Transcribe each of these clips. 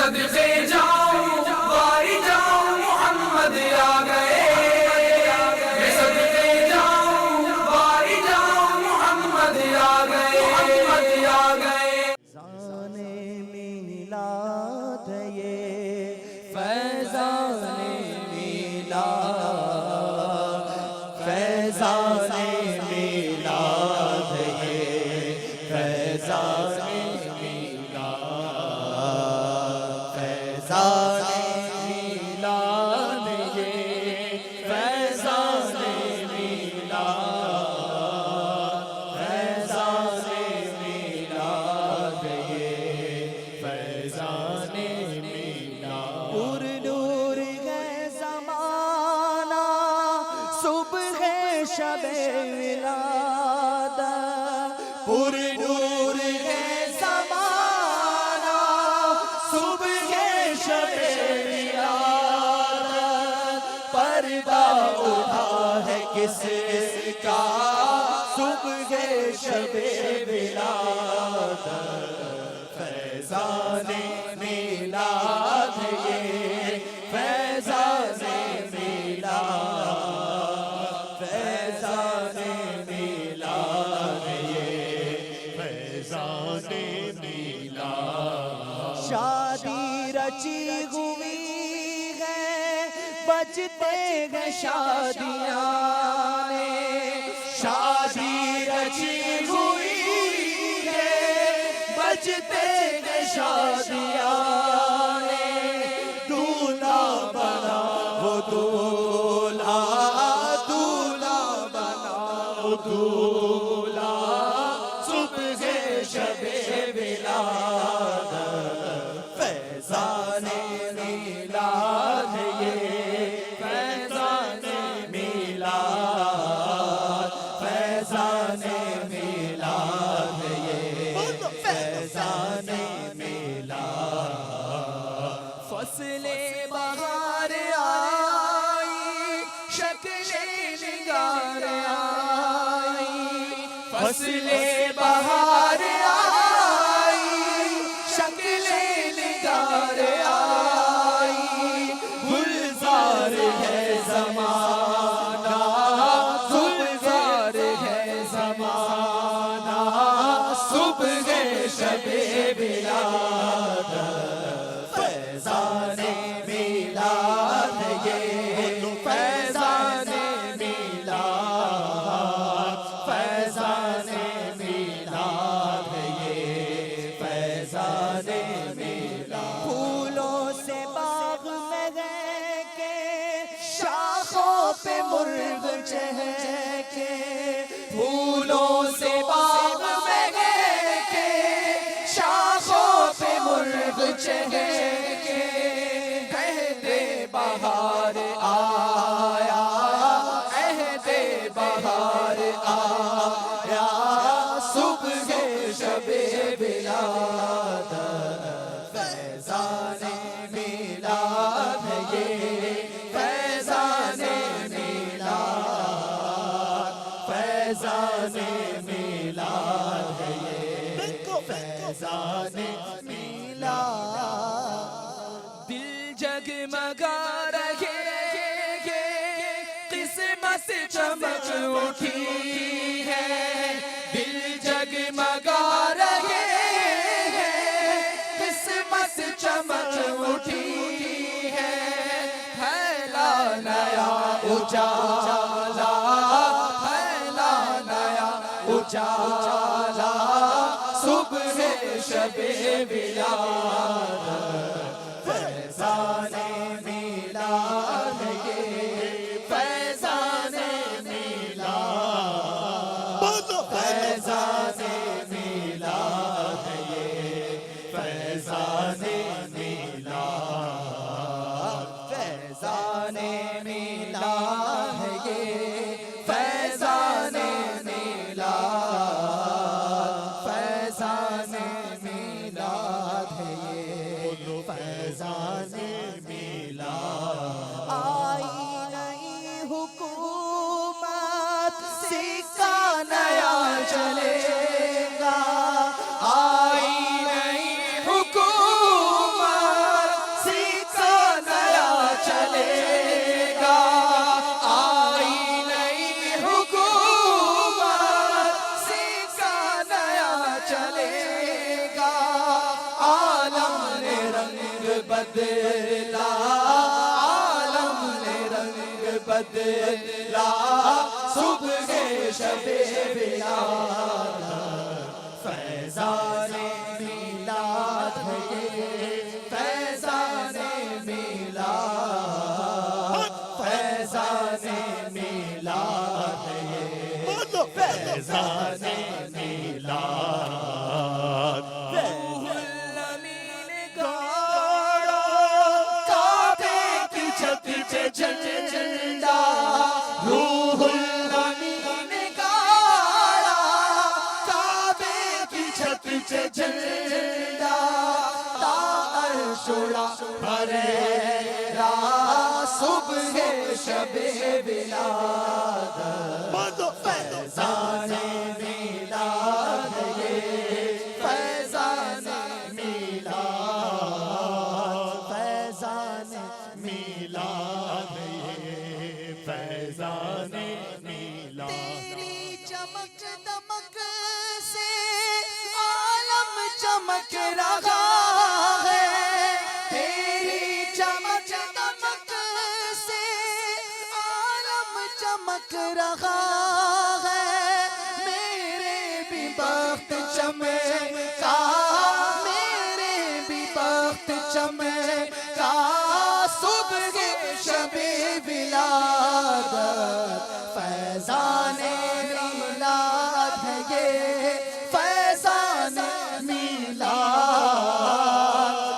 صدقے جاؤں باری جاؤں محمد آ گئے، میں صدقے جاؤں باری جاؤں محمد آ گئے، محمد آ گئے۔ فیضان میلاد یہ فیضان میلاد، فیضان میلاد یہ فیضان شب ولادت پر نور ہے زمانہ، صبح شب ولادت پردہ اٹھا ہے کس کا، صبح شب ولادت فیضان میلاد یہ فیضان شادی رچی ہوئی ہے بجتے ہیں شادیاں، شادی رچی ہوئی ہے بجتے ہیں شادیاں، دولہا بنا وہ دولہا، دولہا بنا وہ دولہا، صبح شب ولادت فیضان میلاد یہ فیضان میلاد، فیضان میلاد یہ فیضان میلاد۔ فصل بہار آئی شکل نگار آئی، فصل بہار آئی شکل نگار آئی، گلزار ہے زمانہ، گلزار ہے زمانہ، صبح شب ولادت فیضان میلاد یہ فیضان میلاد، فیضان میلاد یہ فیضان میلاد۔ پھولوں سے باغ میں گئے کہ شاخوں پہ مرغ چہکے، پھولوں سے باغ میں گئے کہ شاخوں پہ مرغ چہکے، عہد بہار آیا، عہد بہار آیا، صبح شب ولادت فیضان میلاد یہ فیضان میلاد، فیضان میلاد یہ فیضان میلاد۔ دل جگمگا رہے قسمت چمک اٹھی ہے، دل جگمگا رہے قسمت چمک اٹھی ہے، پھیلا نیا اجالا، پھیلا نیا اجالا، صبح شب ولادت فیضان میلاد یہ فیضان میلاد، فیضان میلاد یہ فیضان میلاد، فیضان میلاد یہ فیضان میلاد، فیضان میلاد یہ بدلا عالم نے رنگ بدلا صبح شب ولادت فیضان میلاد ہے یہ فیضان میلاد فیضان میلاد ہے یہ فیضان میلاد روح الامین گاڑا کعبے کی چھت پہ جھنڈا روح الامین گاڑا کعبے کی چھت پہ جھنڈا تا عرش اڑا پھریرا صبح شب ولادت فیضان میلاد یہ فیضان میلاد فیضان میلاد یہ فیضان میلاد تیری چمک دمک سے عالم چمک رہا ہے تیری چمک دمک سے عالم چمک رہا ہے میرے بھی بخت چمکا میرے بھی بخت چمکا صبح شب ولادت فیضان میلاد ہے یہ فیضان میلاد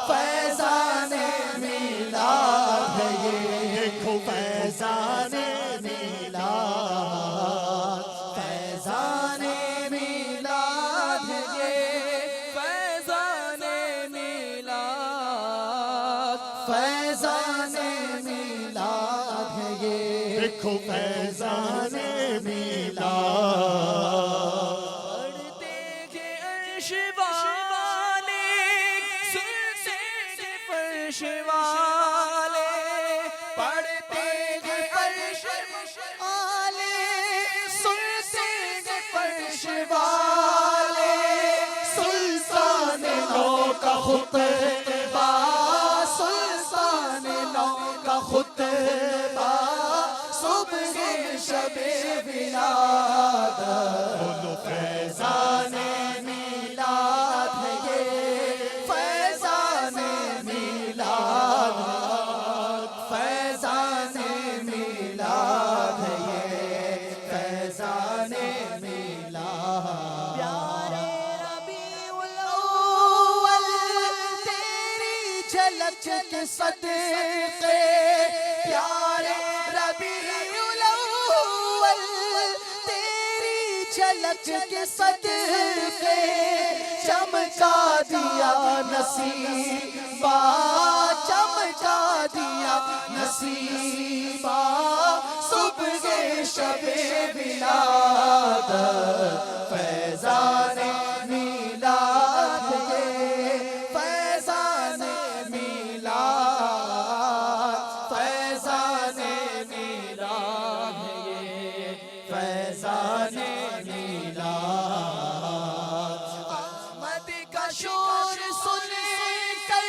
فیضان میلاد ہے یہ فیضان میلاد فیضان میلاد ہے یہ فیضان میلاد فیضان میلاد ہے یہ دیکھو فیضان میلاد پڑھتے گے عرش والے سنتے گے فرش والے پڑھتے گے فرش والے سنتے گے فرش والے سلطان نو کا خطبہ سلطان نو کا خطبہ صبح شب ولادت فیضان میلاد ہے یہ فیضان میلاد فیضان میلاد ہے یہ فیضان میلاد پیارے ربیع الاول تیری جھلک کے صدقے پیارے ربیع الاول تیری جھلک کے صدقے چمکا دیا نصیبہ چمکا دیا نصیبہ صبح شب ولادت فیضان میلاد یہ فیضان میلاد فیضان میلاد یہ فیضان میلاد آمد کا شور سن کر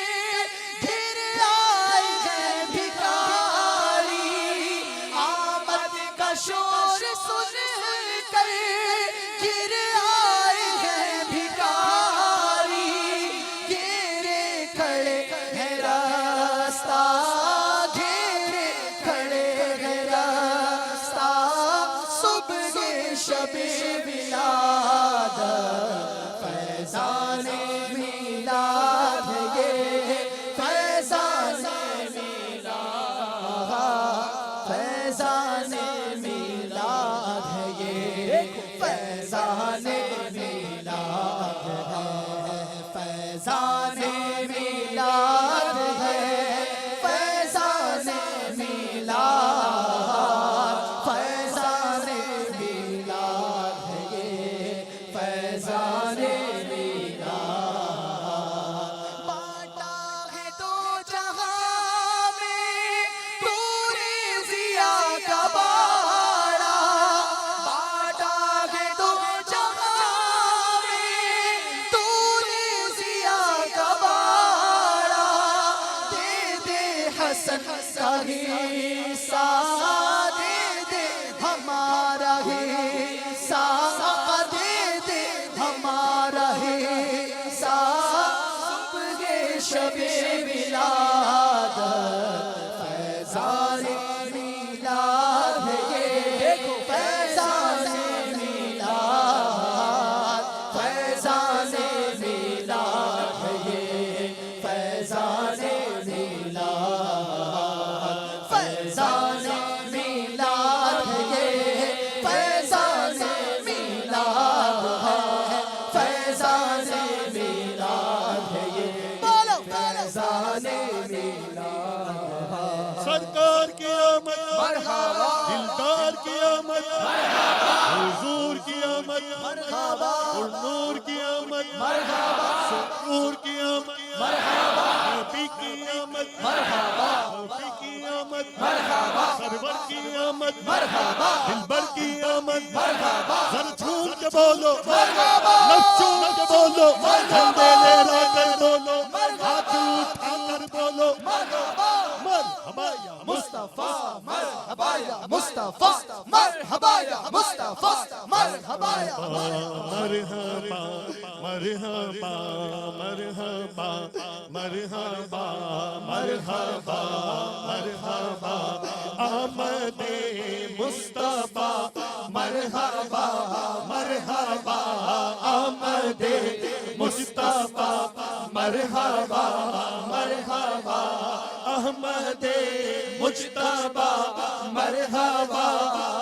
گھر آئے ہیں بھکاری آمد کا شور سن کر گر آئے ہیں بھکاری گرے کھڑے ہیں راستہ گرے کھڑے ہیں راستہ صبح شب ولادت فیضان میلاد ہے یہ فیضان میلاد فیضان میلاد ہے یہ فیضان میلاد ہے فیضان میلاد ہے حسن کا حصہ دے دے ہمارا حصہ دے دے ہمارا حصہ صبح شب میلاد فیضان میلاد ہے یہ فیضان میلاد فیضان میلاد ہے یہ فیضان میلاد فیضان میلاد ہے یہ فیضان میلاد ہے فیضان میلاد ہے یہ فیضان میلاد سرکار کی آمد مرحبا دلدار کی آمد حضور کی آمد مرحبا اور نور کی آمد مرحبا سرور کی آمد مرحبا نبی کی آمد مرحبا نبی کی آمد مرحبا سرور کی آمد مرحبا دلبر کی آمد مرحبا ذرا جھوم کے بولو مرحبا نچوم کے بولو جھنڈے لہرا کر بولو مرحبا ہاتھ اٹھا کر بولو مرحبا مرحبا یا مصطفیٰ مرحبا یا مصطفیٰ مرحبا یا مصطفیٰ مرحبا یا مرحبا مرحبا مرحبا مرحبا مرحبا مرحبا آمد مصطفیٰ مرحبا مرحبا آمد مصطفیٰ مرحبا مرحبا احمد مجتبی مرحبا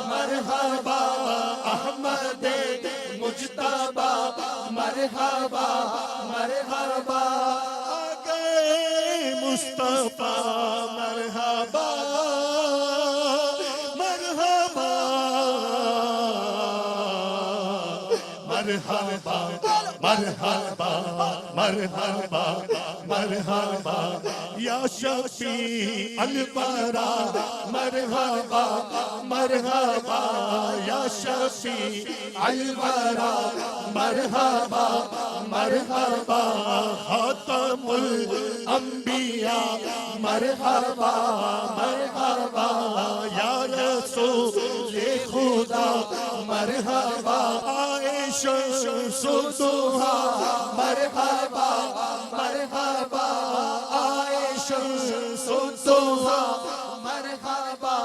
مرحبا احمد مجتبی مرحبا مرحبا آگئے مصطفیٰ مرحبا مرحبا مرحبا مرحبا مرحبا مرحبا یا شفیع الورا مرحبا مرحبا یا شفیع الورا مرحبا مرحبا خاتم الانبیاء مرحبا مرحبا یا رسول خدا مرحبا عائشہ صدوہا مرحبا مرحبا عائشہ صدوہا مرحبا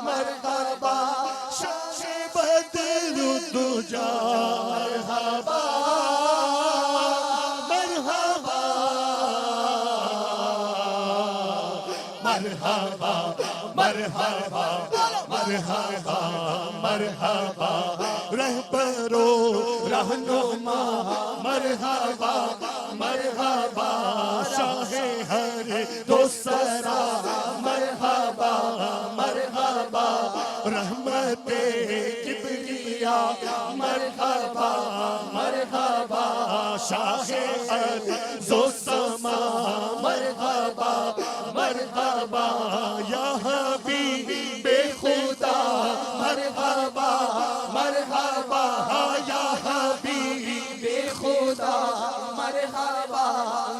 مرحبا شمس بدر الدجا مرحبا مرحبا مرحبا مرحبا مرحبا مرحبا رہبرو رہنما مرحبا مرحبا شاہ ہر دوسرا مرحبا مرحبا رحمت کبریا مرحبا مرحبا شاہ ہر دوسما مرحبا مرحبا یا حبیب خدا مرحبا مرحبا یا حبیب خدا مرحبا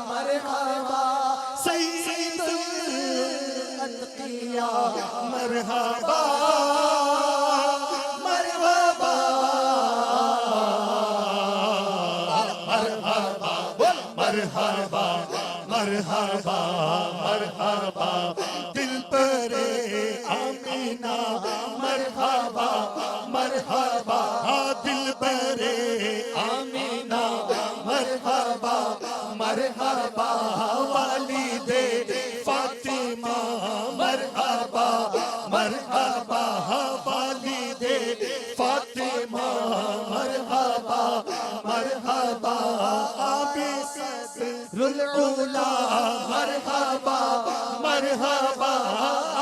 مرحبا سید الاتقیاء مرحبا مرحبا مرحبا مرحبا مرحبا مرحبا دل پر آمینہ مرحبا مرحبا دل پر آمینہ مرحبا مرحبا والد فاطمہ مرحبا مرحبا والد فاطمہ مرحبا مرحبا آبی صدر العلا مرحبا مرحبا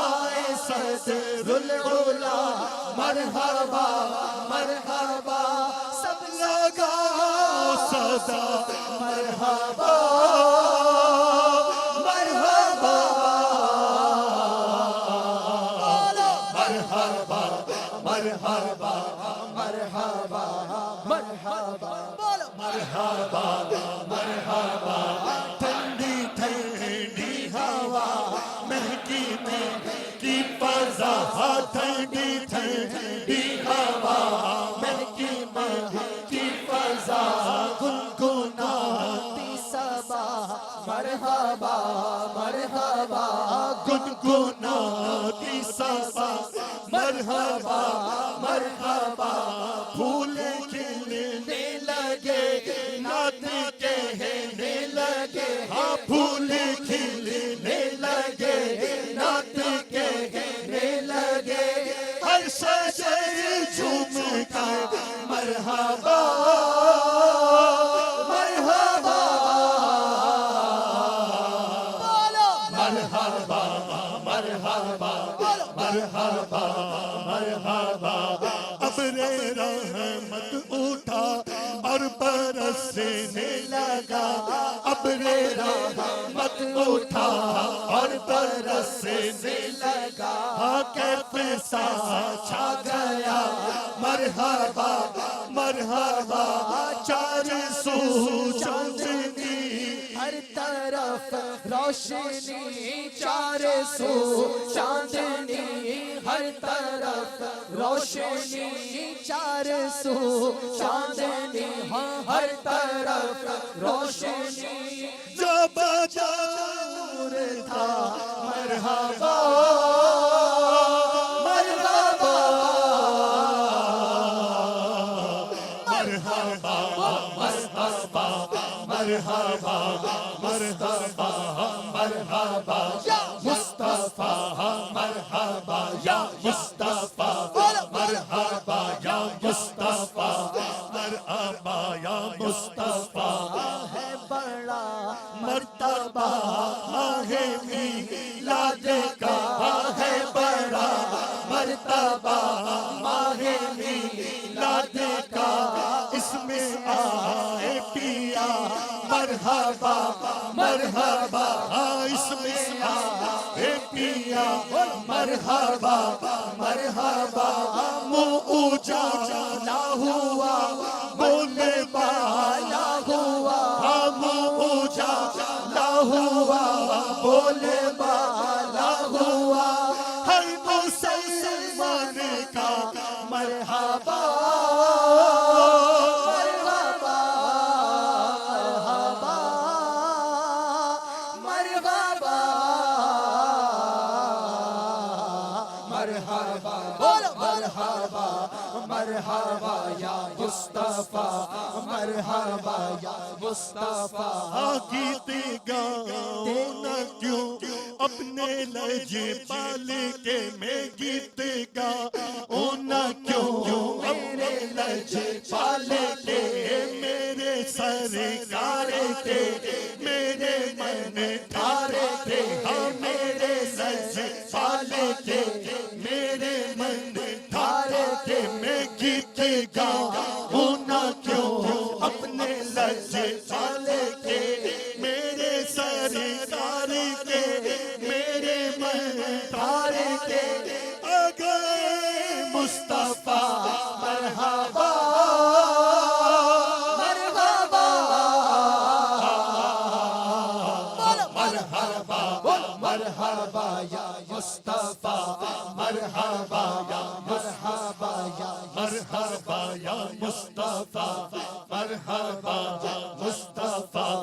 آئے صدر العلا مرحبا مرحبا سب لگاؤ صدا مرحبا مرحبا مرحبا مرحبا مرحبا مرحبا مرحبا مرحبا ٹھنڈی ٹھنڈی ہوا مہکی گنگناتی صبا مرحبا مرحبا پھول کھلنے لگے نعت کہنے لگے ہاں پھول کھلنے لگے نعت کہنے لگے ہر شجر جھوم کر مرحبا مرحبا مرحبا مرحبا مرحبا مرحبا ابر رحمت اٹھا اور برسنے لگا ابر رحمت اٹھا اور برسنے لگا کیف سا چھا گیا مرحبا مرحبا چار سو چاندنی ہر طرف روشنی چار سو چاندنی ہر طرف روشنی چار سو چاندنی ہاں ہر طرف روشنی جب نور تھا مرحبا مرحبا مرحبا مرحبا مرحبا مرحبا مرحبا یا مصطفیٰ مرحبا یا مصطفیٰ مرحبا یا مصطفیٰ مرحبا یا مصطفیٰ ہے بڑا مرتبہ ہے میلاد کا ہے بڑا مرتبہ ماہ میلاد کا اس میں آئے پیا مرحبا مرحبا اس میں آئے پیا مرحبا مرحبا منہ اجالا ہوا بولے بالا ہوا منہ اجالا ہوا بولے بالا ہوا ہر مسلمان کا مرحبا مرحبا مرحبا مرحبا مرحبا مرحبا یا مصطفیٰ مرحبا یا مصطفیٰ گیت گاؤں نہ کیوں اپنے لہجے پال کے میں گیت گاؤں نہ کیوں اپنے لہجے پال کے میرے سرکار کے میرے من ٹھار کے ہاں میرے لہجے پال کے میرے من ٹھار کے میں گیت گاؤں نہ کیوں اپنے لہجے پال کے میرے سرکار کے میرے من ٹھار کے اگر مصطفیٰ مرحبا مرحبا مرحبا مرحبا یا مصطفیٰ مرحبا یا مرحبا یا مرحبا یا مصطفیٰ مرحبا یا مصطفیٰ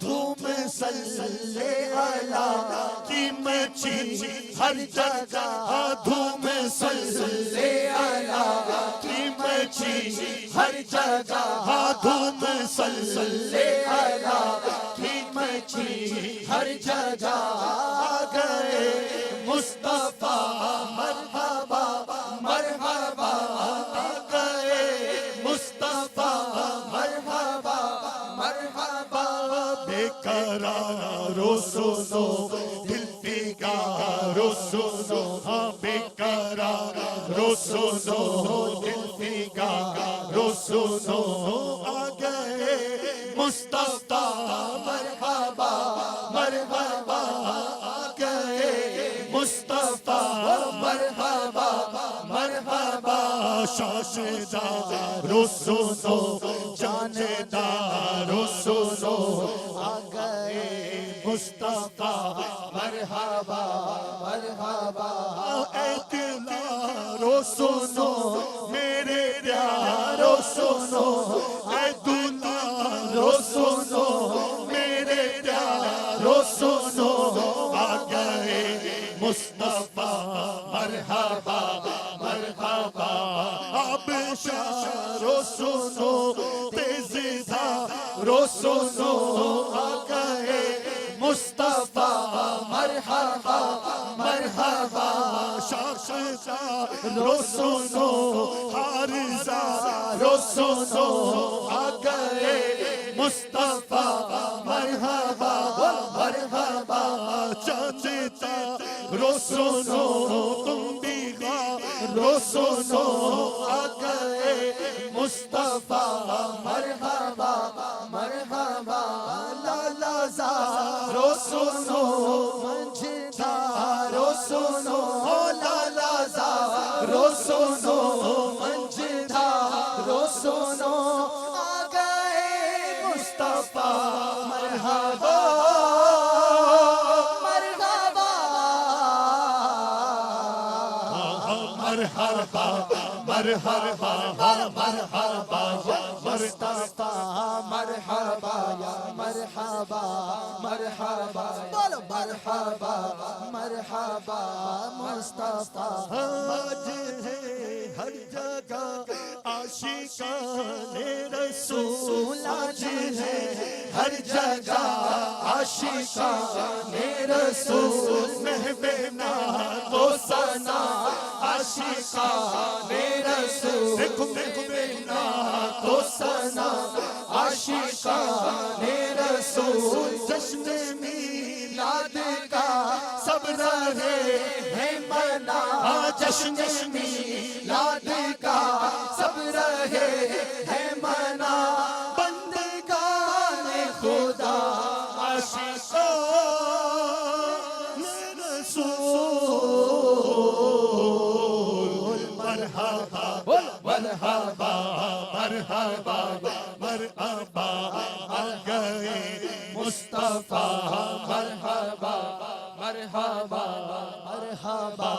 دھوم صلی اللہ کی مچی ہر جگہ دھوم صلی اللہ کی مچی ہر جگہ دھوم صلی اللہ کی مچی ہر جگہ گئے مصطفیٰ مرحبا مرحبا گئے مصطفیٰ مرحبا مرحبا بے قرارو سنو دل فگارو سنو ہاں بے قرارو سنو دل فگارو سنو آ گئے مصطفیٰ مرحبا مرحبا آ گئے مصطفیٰ مرحبا مرحبا شاشدارو سنو جاندارو سنو آ گئے مصطفیٰ مرحبا مرحبا اعتلارو سنو میرے پیارو سنو اے دلارو سنو میرے پیارو سنو آ گئے مصطفیٰ مرحبا مرحبا اب شارو سنو تیز دھارو سنو آ گئے مصطفیٰ مرحبا مرحبا شاخا رو سنو حارثہ رو سنو آ گئے مصطفیٰ مرحبا مرحبا چاچتا رو سنو تم بھی رو سنو آ گئے مصطفیٰ مرحبا مرحبا لالا زارو سنو منجدارو سنو لالا زارو سنو منجدارو سنو آ گئے مصطفیٰ مرحبا مرحبا مرحبا مرحبا مرحبا مصطفیٰ مرحبا یا مرحبا مرحبا بولو مرحبا مرحبا مصطفیٰ آج ہے ہر جگہ عاشقان رسول آج ہے ہر جگہ عاشقان رسول محو نعت و سنا عاشقان رسول دیکھو محو نعت تو سنا عاشقان رسول جشن میلاد کا سب رہے ہیں منا جشن میلاد کا سب رہے ہیں منا بندگان خدا عاشقان رسول مرحبا مرحبا مرحبا مرحبا آ گئے مصطفیٰ مرحبا مرحبا مرحبا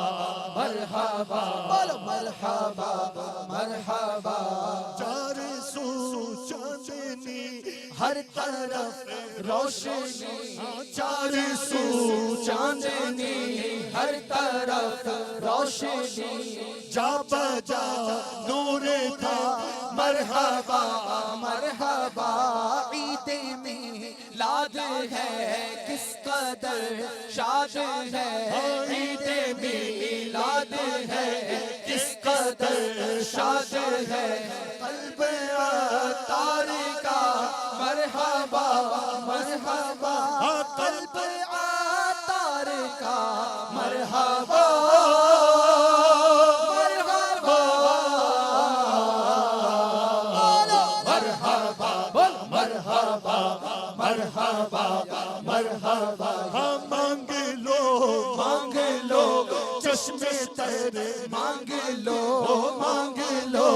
مرحبا بولو مرحبا مرحبا چار سو چاندنی ہر طرف روشنی چار سو چاندنی ہر طرف روشنی جا بجا نور تھا مرحبا مرحبا عید میلاد ہے کس قدر شاد ہے عید میلاد ہے کس قدر شاد ہے قلب عطار کا مرحبا مرحبا قلب عطار کا مرحبا مرحبا مرحبا ہاں مانگ لو چشم تر مانگ لو مانگ لو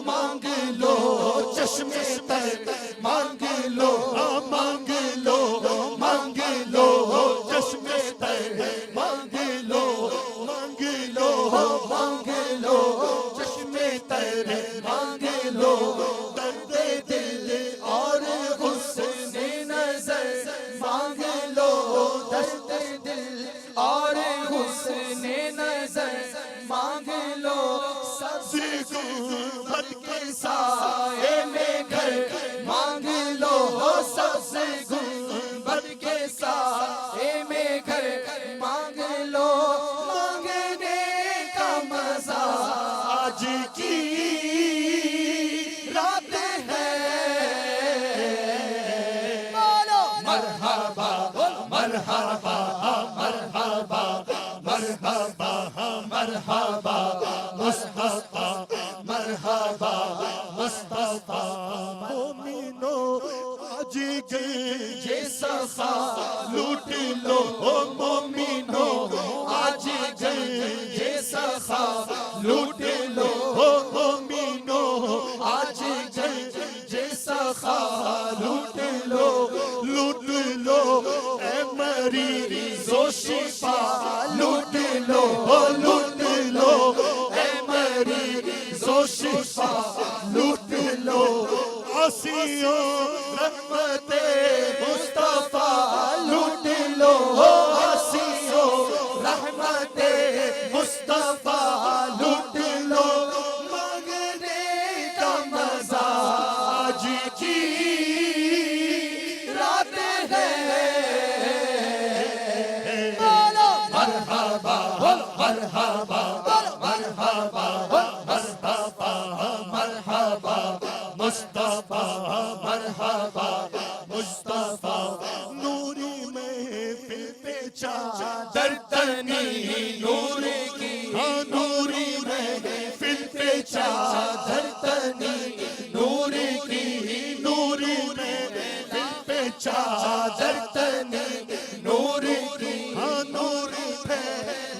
مانگ لو چشم تر مانگ لو مانگ لو مانگ لو چشم تر مانگ لو مانگ لو مانگ لو چشم تر مانگ لو درد دل اور حسن نظر مانگ لو درد دل اور حسن نظر مانگ لو سبز گنبد کے سائے میں گھر مانگ لو سبز گنبد کے سائے میں گھر مانگ لو مانگنے کا مزہ آج کی رات ہے مرحبا مرحبا مرحبا مرحبا مرحبا مصطفیٰ مرحبا مصطفیٰ مومنو آج گئے یہ صفا لوٹ لو مومنو آج گئے یہ صفا لوٹ لو مومنو آج گئے یہ صفا لوٹ لو لوٹ لو اے مریض و شفا لوٹ لو لوٹ لو اے مریض و شفا لوٹ لو عاصیوں رحمت مصطفیٰ لوٹ لو عاصیوں رحمت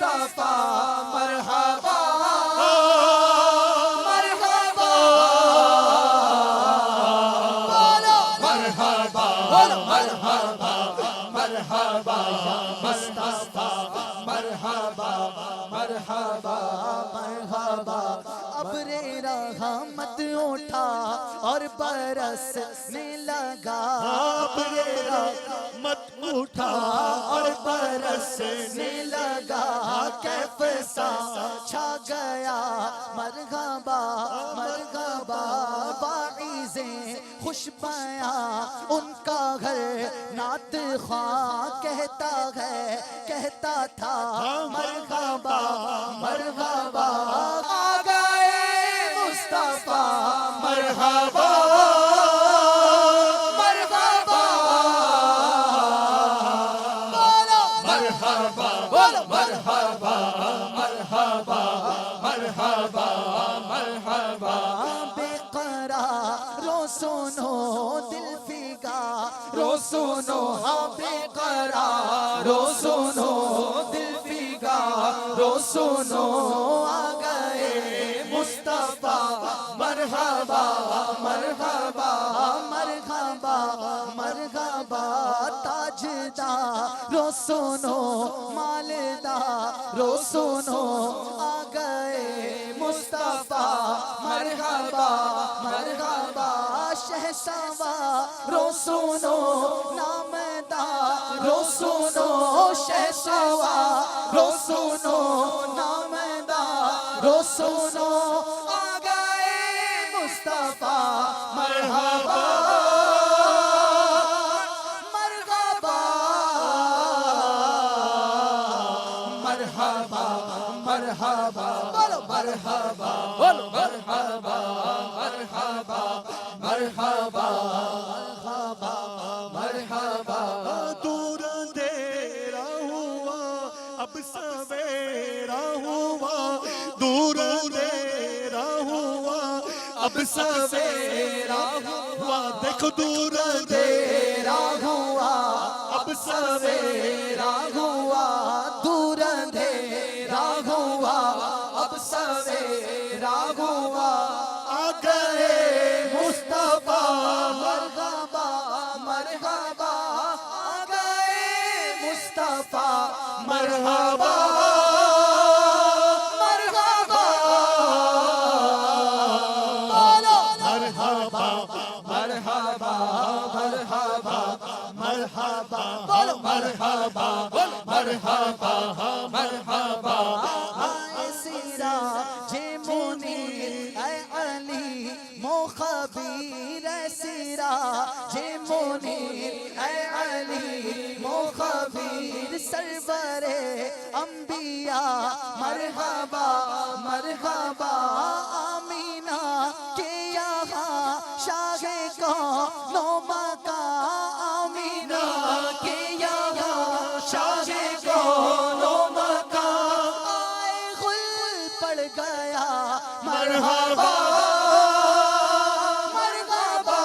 مصطفیٰ مرحبا مرحبا بولو مرحبا بولو مرحبا مرحبا یا مصطفیٰ مرحبا مرحبا مرحبا ابر رحمت اٹھا اور برسنے لگا ابر رحمت اٹھا اور برسنے لگا کیف سا چھا گیا مرحبا مرحبا باعثیں خوش بیاں ان کا گھر نعت خواں کہتا تھا مرحبا مرحبا آ گئے مصطفیٰ مرحبا مرحبا بولو مرحبا بولو مرحبا مرحبا مرحبا مرحبا بے قرارو سنو دل فگارو سنو بے قرارو سنو دل فگارو سنو آ گئے مصطفیٰ مرحبا مرحبا مرحبا مرحبا تاجدار رو سنو مالدار رو سنو آ گئے مصطفیٰ مرحبا مرحبا شہسوار رو سنو نامدار رو سنو شہسوار رو سنو نامدار رو سنو آ گئے مصطفیٰ مرحبا مرحبا مرحبا مرحبا بولو مرحبا بولو مرحبا مرحبا مرحبا مرحبا مرحبا دور اندھیرا ہوا اب سویرا ہوا دور اندھیرا ہوا اب سویرا ہوا دیکھو دور اندھیرا ہوا اب سویرا ہوا دور اندھیرا ہوا اب سویرا ہوا آ گئے مصطفیٰ مرحبا مرحبا آ گئے مصطفیٰ مرحبا مرحبا بولو مرحبا مرحبا مرحبا مرحبا بولو مرحبا مرحبا مرحبا آئے سیرا جے منیر اے علی مخبیر اے سیرا جے منیر اے علی مخبیر سرور انبیاء مرحبا مرحبا آمینہ کے یہاں شاہ کون و مکان آمینہ کے یہاں شاہ کون و مکان آئے غل پڑ گیا مرحبا مرحبا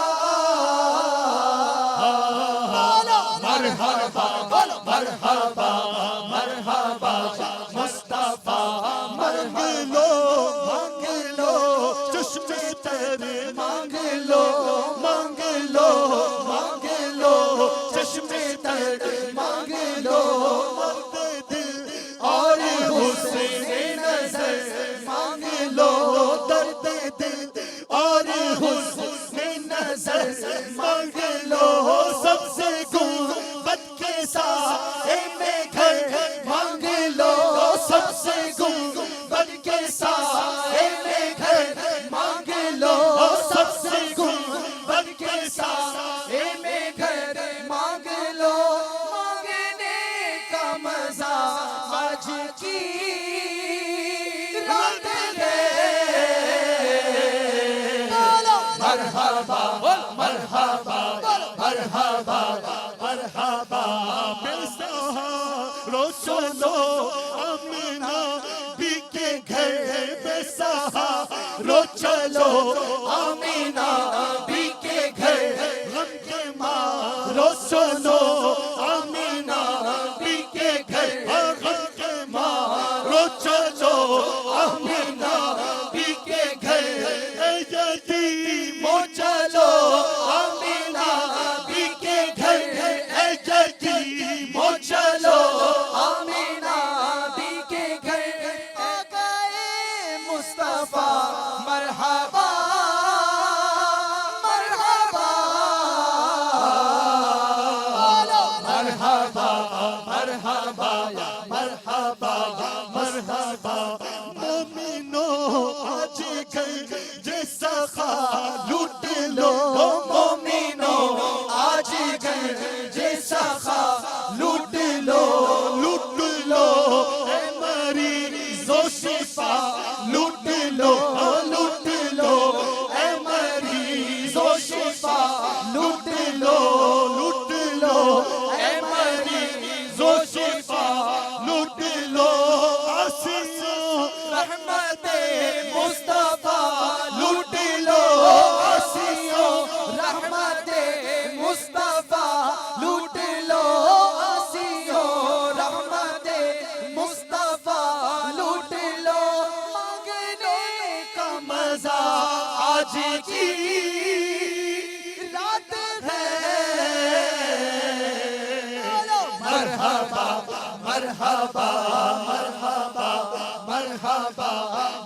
بولو مرحبا بولو مرحبا مرحبا مصطفیٰ مانگ لو چشم تر مانگ لو چشم تر مانگ لو مرد دل اور حسن نظر مانگ لو درد دل اور حسن نظر مانگ لو سب سے گنبد کے سائے میں گھر مانگ لو سب سے گنبد کے سائے میں گھر مانگ لو سب سے گنبد کے سائے میں گھر مانگ لو مانگنے کا مزہ آج کی رات ہے بولو مرحبا مرحبا مرحبا مرحبا بے سہارو چلو آمینہ بی کے گھر بے سہارو چلو آمینہ بی کے گھر غم کے مارو چلو آمینہ بی کے گھر غم کے مارو مرحبا مرحبا مومنو آج گھر جیسا خا لوٹ لو مومنو آج گھر جیسا خا لوٹ لو لوٹ لو اے مریض و شفا لوٹ لو لوٹ لو اے مریض و شفا لوٹ لو لوٹ لو اے مریض و شفا لوٹ لو آسیوں رحمت مصطفیٰ لوٹ لو آسیوں رحمت مصطفیٰ لوٹ لو آسیوں رحمت مصطفیٰ لوٹ لو مانگنے کا مزہ آج کی رات ہے مرحبا مرحبا مرحبا مرحبا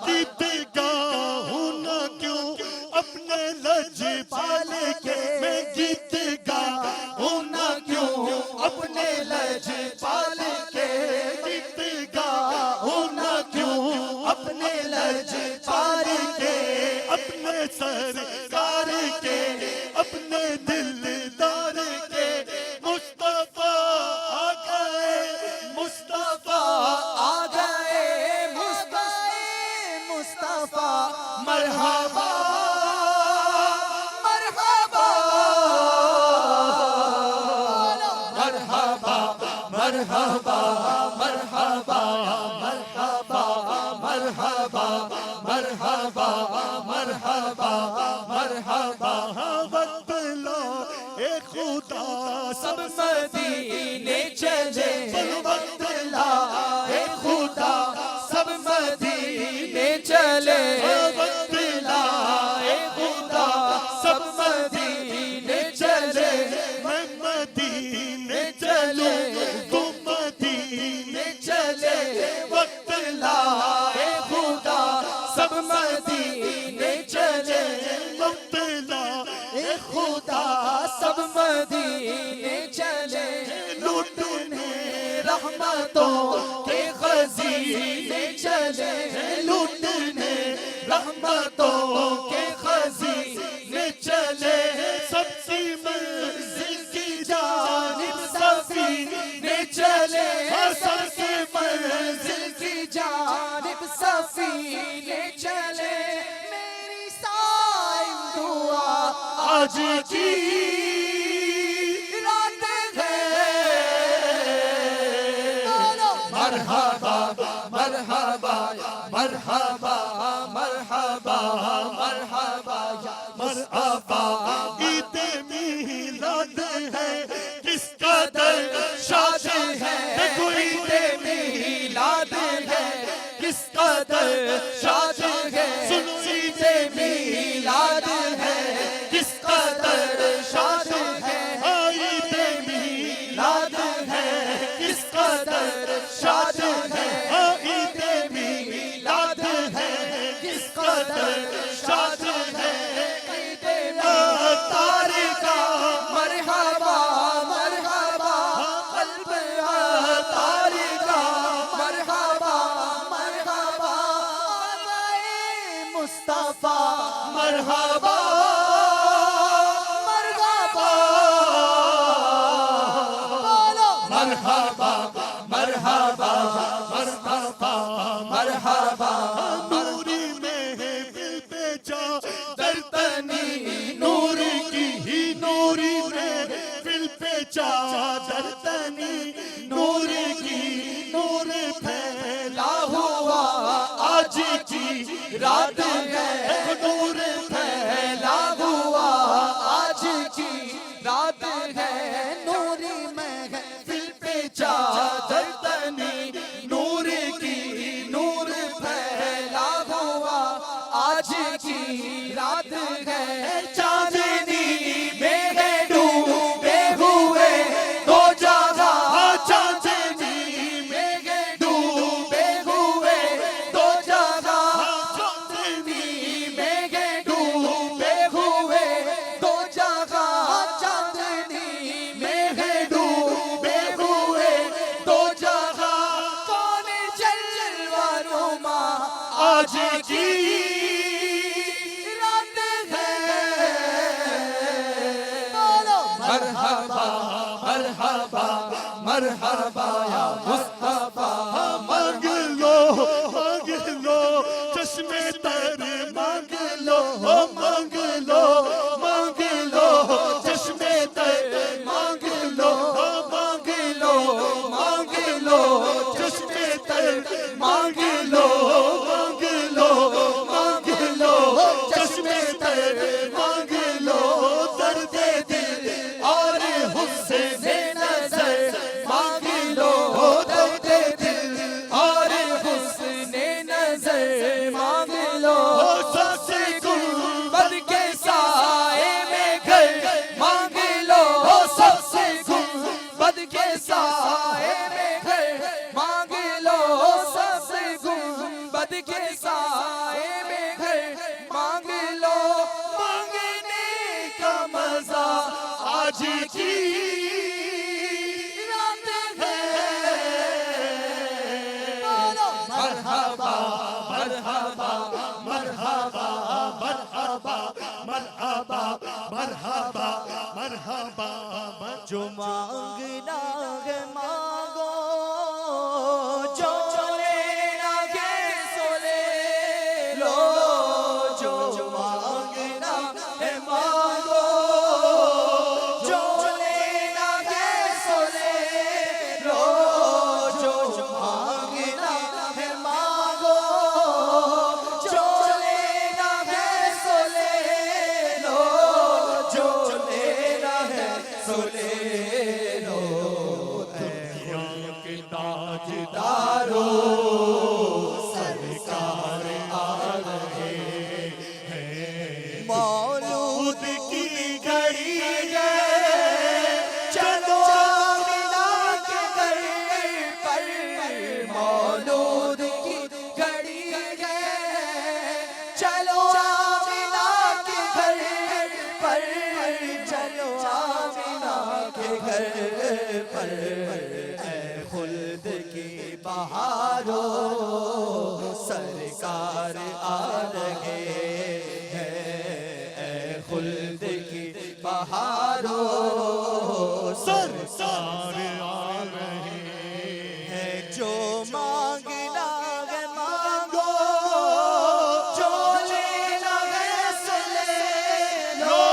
گیت گاؤں نہ کیوں اپنے لج پال کے میں گیت گاؤں نہ کیوں اپنے لج پال کے گیت گاؤں نہ کیوں اپنے لج پال کے اپنے سرکار کے اپنے دلدار کے مصطفیٰ آ گئے مصطفیٰ آ گئے مصطفیٰ مرحبا مرحبا مرحبا مرحبا مرحبا مرحبا مرحبا مرحبا مرحبا مرحبا وقت لا اے خدا سب مدینے چلے وقت لا اے خدا سب مدینے چلے وقت لا اے خدا سب مدینے چلے میں مدینے چلوں تم مدینے چلے وقت لا اے خدا سب مدینے چلے وقت لا اے خدا سب مدینے چلے لوٹنے رحمتوں کے خزینے چلے لوٹنے رحمتوں کے خزینے چلے سب کی منزل کی جانب سفینے چلے سب کی منزل کی جانب سفینے چلے میری سائن دعا آج کی رات ہے مرحبا مرحبا مرحبا مرحبا مرحبا مرحبا عید میلاد ہے کس قدر شاد ہے دیکھو عید میلاد ہے کس قدر شاد ہے سنو عید میلاد ہے کس قدر شاد ہے عید میلاد ہے کس قدر شاد ہے عید میلاد ہے کس قدر شاد ہے عید تارے کا مرحبا مرحبا قلب تارے کا مرحبا مرحبا آئے مصطفیٰ مرحبا مرحبا بولو مرحبا مرحبا مرحبا مرحبا نوری میں ہے دل پہ جا درتنی نور کی ہی نوری میں دل پہ جا درتنی نور کی نور پھیلا ہوا آج کی رات ہے نور پھیلا ہوا آج کی رات ہے نوری میں ہے دل پہ چادر تنی نور کی نور پھیلا ہوا آج کی رات ہے چاندنی میں ہے ڈوبے ہوئے دو جگہ چاندنی میں ہے ڈوبے ہوئے دو جگہ چاندنی میں آج کی رات ہے مرحبا مرحبا مرحبا یا مصطفیٰ مانگ لو چشمے تر مانگ لو مانگ لو چشمے تر مانگ لو مانگ لو چشمے تر مانگ لو چشمے تر مانگ لو درد دل اور حسن نظر مانگ لو درد دل اور حسن نظر مانگ لو سب سے گنبد کے سائے میں گھر مانگ لو سب سے گنبد کے سائے میں گھر مانگ لو سب سے گنبد کے سائے میں گھر مانگ لو مانگنے کا مزہ آج کی رات ہے مرحبا مرحبا مرحبا مرحبا مرحبا مرحبا مرحبا جو مانگنا ہے مانگو جو لینا ہے سو لے لو جو مانگنا ہے مانگو جو لینا ہے سو لے لو جو مانگنا ہے مانگو جو لینا ہے سو لے لو جو لینا ہے سو لے لو دنیا کے دارو سرکار آ رہے ہیں مولود کی گھڑی ہے چلو آمنہ کے گھر پر مولود کی گھڑی ہے چلو آمنہ کے گھر پر چلو آمنہ کے گھر پر اے خلد کی بہاروں سرکار آ رہے ہیں اے خلد کی بہاروں سرکار آ رہے ہے جو مانگنا ہے مانگو جو لینا ہے سو لے لو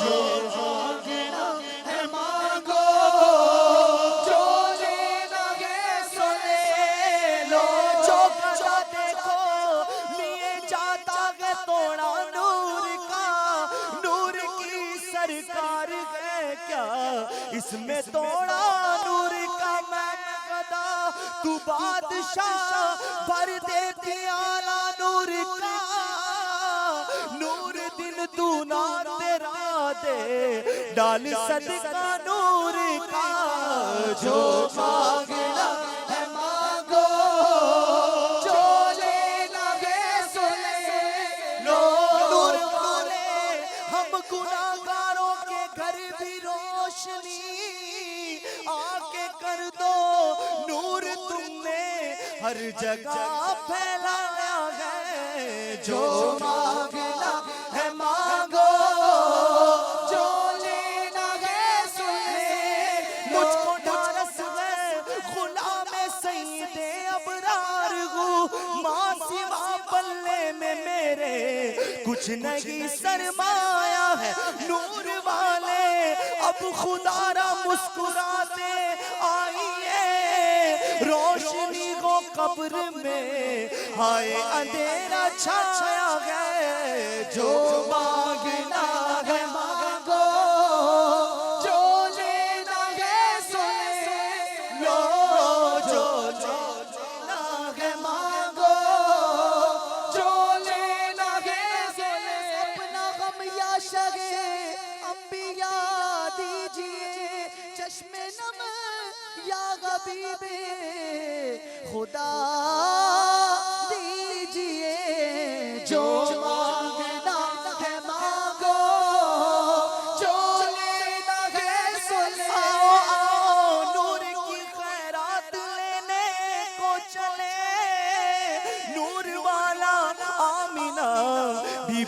جو مانگنا ہے مانگو جو لینا ہے سو لے لو جو کجا دیکھو لیے جاتا ہے توڑا نور کا نور کی سرکار ہے کیا اس میں توڑا نور کا میں گدا تو بادشاہ بھر دیتی آلہ نور کا نور دن تو نہ تیرا دے ڈال صدقہ نور کا جو مانگنا ہے مانگو جو لینا ہے سو لے لو نور والے ہم گناہگاروں کے گھر بھی روشنی آ کے کر دو نور تم نے ہر جگہ پھیلایا ہے جو مانگنا ہے مانگو جو لینا ہے سو لے مجھ کو ڈھارس ہے غلام سید ابرار ہوں ماں سوا پلے میں میرے کچھ نہیں سرمایہ ہے نور والے اب خدا را مسکراتے آئیے روشنی کو قبر میں ہائے اندھیرا چھایا گیا جو مانگنا ہے مانگو جو لینا ہے سو لے لو جو لینا ہے مانگو جو لینا ہے سو لے اپنا غم یا شگے انبیاء دیجئے چشم نم یا حبیب خدا دیجئے جو مانگنا ہے مانگو جو لینا ہے سو لے آؤ نور کی خیرات لینے کو چلے نور والے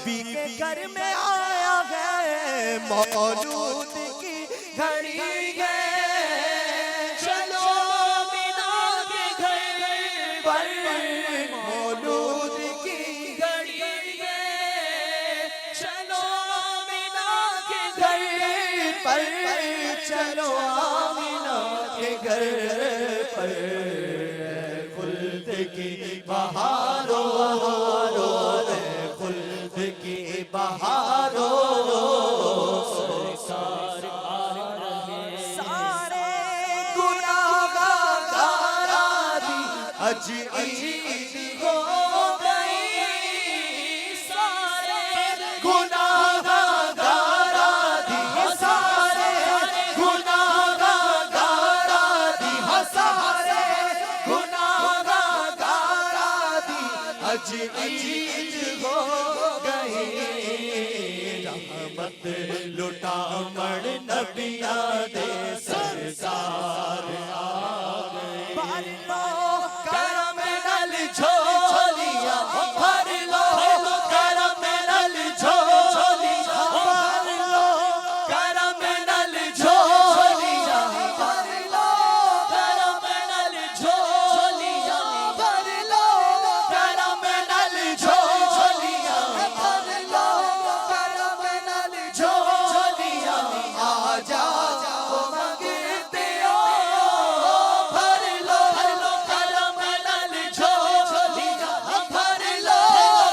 بی کے گھر میں آیا ہے مولود کی گھڑی ہے چلو آمینہ کے گھر پر مولود کی گھڑی ہے چلو آمینہ کے گھر پر چلو آمینہ کے گھر پر خلد کی بہاروں خلد کی بہاروں سارے گناہگار دی اج عید ہو گئی سارے گناہگار دی سارے گناہگار دی سارے گناہگار دی اج عید ہو گئی رحمت لٹا مڑ نبیاں دے سرکار آ گئے بھر لو کرم نال جھولیاں بھر لو کرم نال جھولیاں بھر لو کرم نال جھولیاں بھر لو کرم نال جھولیاں بھر لو کرم نال جھولیاں بھر لو کرم نال جھولیاں آ جاؤ منگتے ہو بھر لو کرم نال جھولیاں بھر لو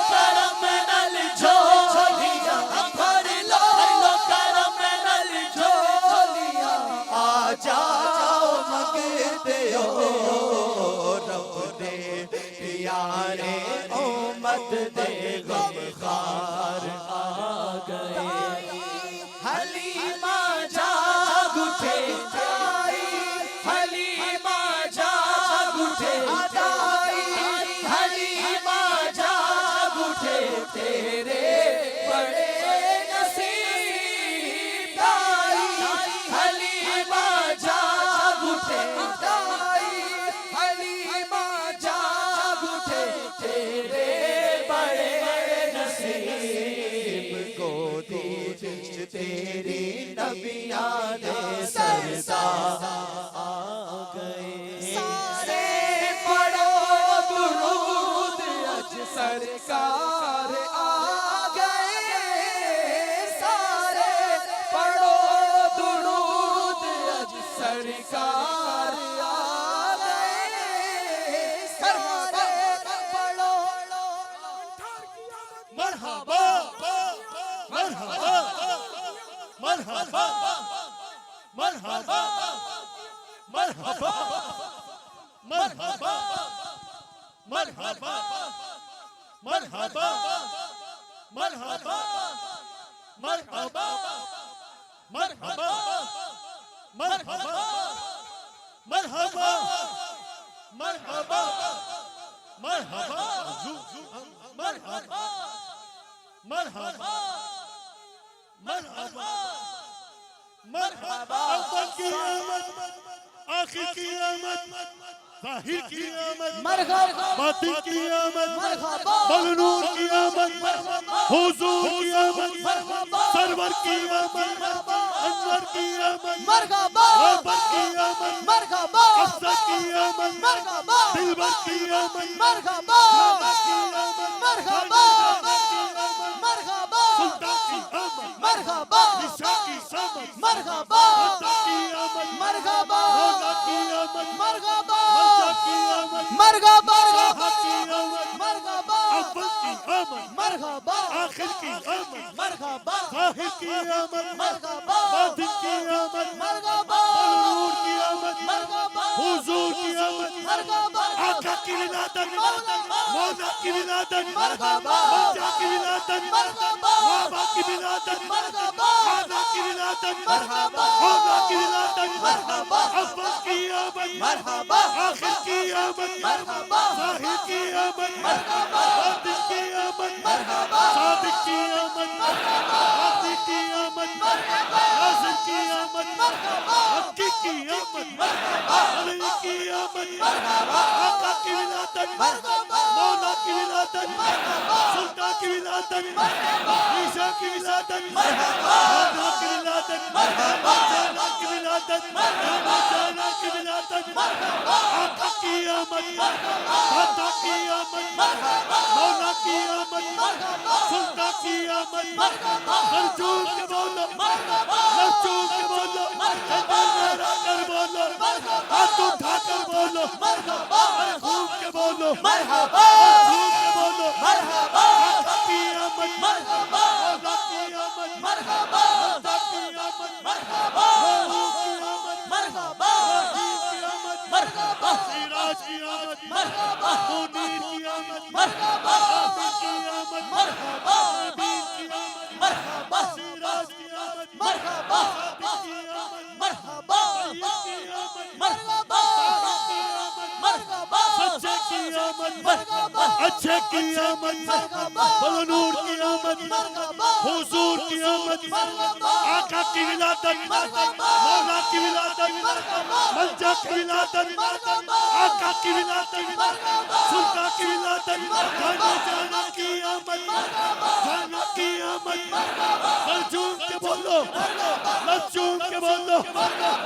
کرم نال جھولیاں بھر لو کرم نال جھولیاں آ جاؤ منگتے ہو رب دے پیارے امت دے غمخوار آ گئے حلیمہ جاگ اٹھے حلیمہ جاگ اٹھے حلیمہ جاگ اٹھے تیرے بڑے نصیب آئی حلیمہ جاگ اٹھے حلیمہ جاگ اٹھے تیرے بڑے نصیب گودی تیری نبیاں دے سردار آ گئے سارے پڑھو درود اج سرکار آ گئے سارے پڑھو درود اج سرکار آ گئے سارے پڑھو مرحبا مرحبا مرحبا مرحبا مرحبا مرحبا مرحبا مرحبا مرحبا مرحبا مرحبا مرحبا مرحبا مرحبا مرحبا مرحبا مرحبا مرحبا مرحبا اول کی آمد آخر کی آمد ظاہر کی آمد باطن کی آمد بلنور کی آمد حضور کی آمد سرور کی آمد انور کی آمد رابر کی آمد افضل کی آمد دلبر کی آمد بابا کی آمد سلطان کی آمد نساء کی سامد عطا کی آمد مولا کی آمد ملجا کی آمد صاحب کی آمد اول کی آمد آخر کی آمد ظاہر کی آمد باطن کی آمد بلنور کی آمد حضور کی آمد آقا کی ولادت مولا کی ولادت ملجا کی ولادت بابا کی ولادت خدا کی ولادت مولا کی ولادت اول کی آمد آخر کی آمد ظاہر کی آمد باطن کی آمد صادق کی آمد عاطف کی آمد ناصر کی آمد حقیق کی آمد علی کی آمد آقا کی ولادت مولا کی ولادت سلطان کی ولادت عیسیٰ کی ولادت مولا کی ولادت مولا کی ولادت مولا کی ولادت آقا کی آمد داتا کی آمد مولا کی آمد سلطان کی آمد مرجون کے بولو مرجون کے بولو لہرا کر بولو ہاتھ اٹھا کر بولو خوب کے بولو خوب کے بولو آقا کی آمد مولا کی آمد مولا کی آمد خوب کی آمد عزیز کی آمد سراج کی آمد منیر کی آمد عابد کی آمد عابد کی آمد سراج کی آمد عابد کی آمد طیب کی آمد سچے کی آمد اچھے کی آمد بلنور کی آمد حضور کی آمد آقا کی ولادت مولا کی ولادت ملجا کی ولادت آقا کی ولادت سلطان کی ولادت جانا کی آمد جانا کی آمد مرجون کے بولو مرجون کے بولو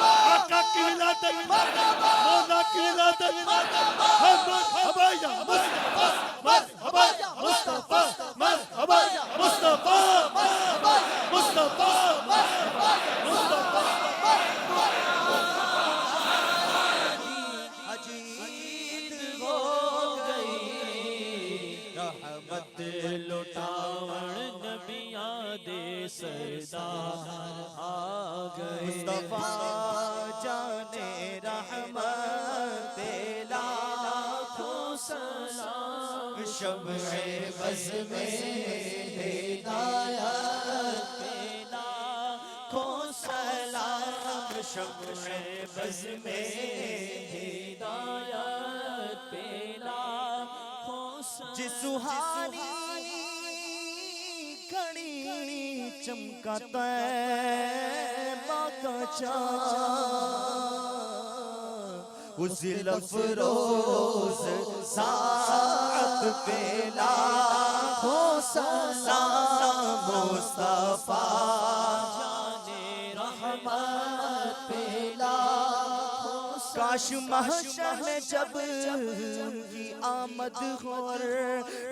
آقا کی ولادت مولا کی ولادت مرحبا یا مرحبا یا مصطفیٰ مرحبا یا مصطفیٰ مصطفیٰ عجیب ہو گئی رحمت لٹاون نبیاں دے سردار آ گئے مصطفیٰ جانے رحمت لاکھوں سلام شمع بز میں ہدایت لاکھوں سلام شمع بز میں ہدایت لاکھوں سلام جس سہانی گھڑی چمکا طیبہ کا چاند اس لفروز ساعت پہ لاکھوں سلام مصطفیٰ جانے رحمت پہ لاکھوں کاش محشر میں جب کی آمد ہو اور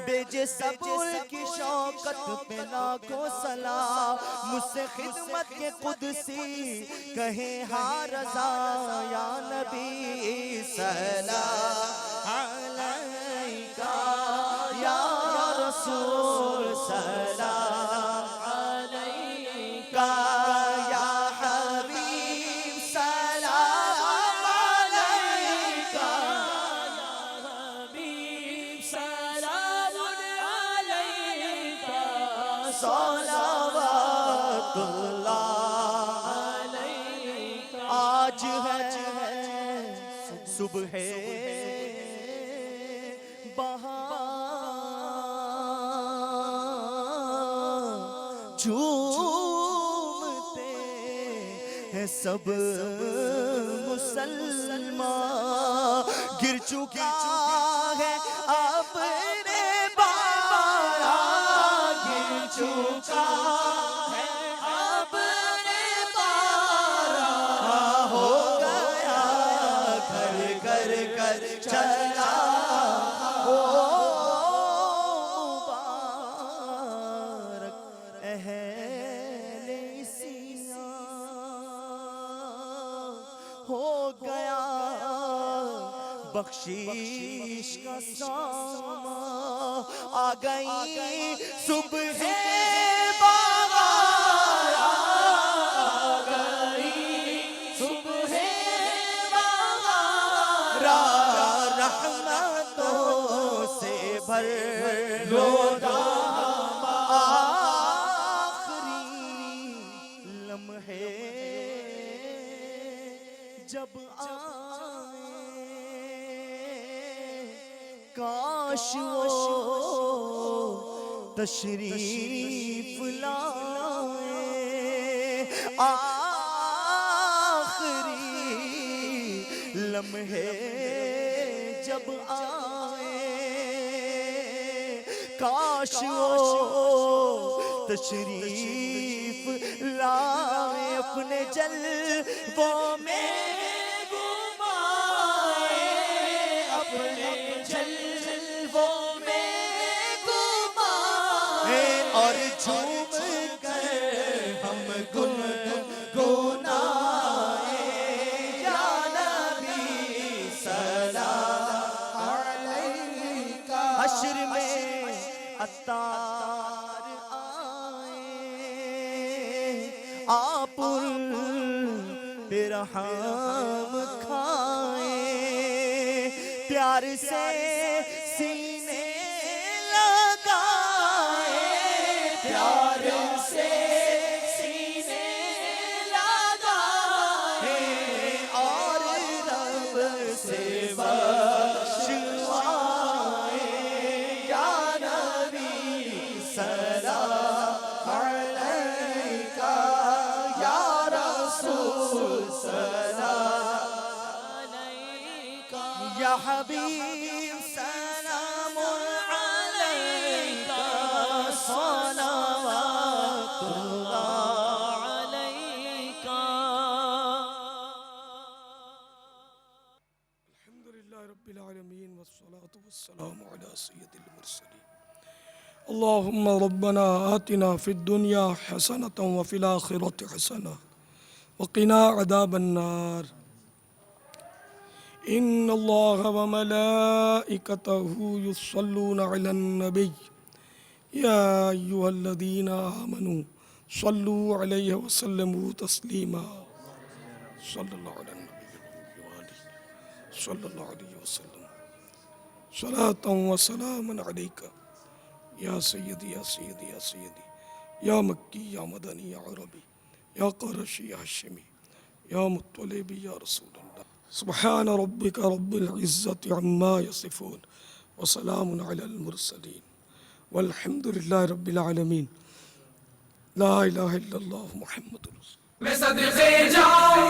بیجے سب کی شوکت پہ لاکھوں سلام مجھ سے خدمت کے قدسی کہیں ہاں رضا یا نبی سلام علیکہ یا رسول سلام علیکہ یا حبیب سلام علیکہ یا حبیب سلام علیکہ صلوات اللہ علیکہ آج ہے صبح بہار جھومتے ہیں سب مسلمان گر چکا ہے اپنے باران گر چکا ہے اپنے باران ہو گیا گھر گھر کر چلا مبارک اہل سیاں ہو گیا بخشش کا سامان آ گئی صبح بہار آ گئی صبح بہار رحمتوں سے بھر روزہ آخری لمحے جب کاش وہ تشریف لائے آخری لمحے جب جب آئے کاش وہ تشریف لائے اپنے جلووں میں گھمائے اپنے جلووں میں گھمائے اور جھوم کر ہم گنگنائے یا نبی سلام علیکہ حشر میں عطار آئے آپ پہ رحم کھائیں پیار سے سینے لگائے پیار سے سینے لگائے اور رب سے بخشوائے یا نبی سلام علیکہ یا رسول سلام علیکہ یا حبیب سلام علیکہ صلوات اللہ علیکہ الحمد لله رب العالمين والصلاة والسلام على سيد المرسلين اللهم ربنا آتنا في الدنيا حسنة وفي الآخرة حسنة وقنا عذاب النار إن الله وملائكته يصلون على النبي يا أيها الذين آمنوا صلوا عليه وسلموا تسليما صلى الله على النبي وآله صلى الله عليه وسلم صلاة وسلاما عليك يا سيدي يا سيدي يا سيدي يا مكي يا مدني يا عربي يا قرشي يا هاشمي يا مطلبي يا رسول الله سبحان ربك رب العزة عما يصفون وسلام على المرسلين والحمد لله رب العالمين لا إله إلا الله محمد رسول میں صدقے جاؤں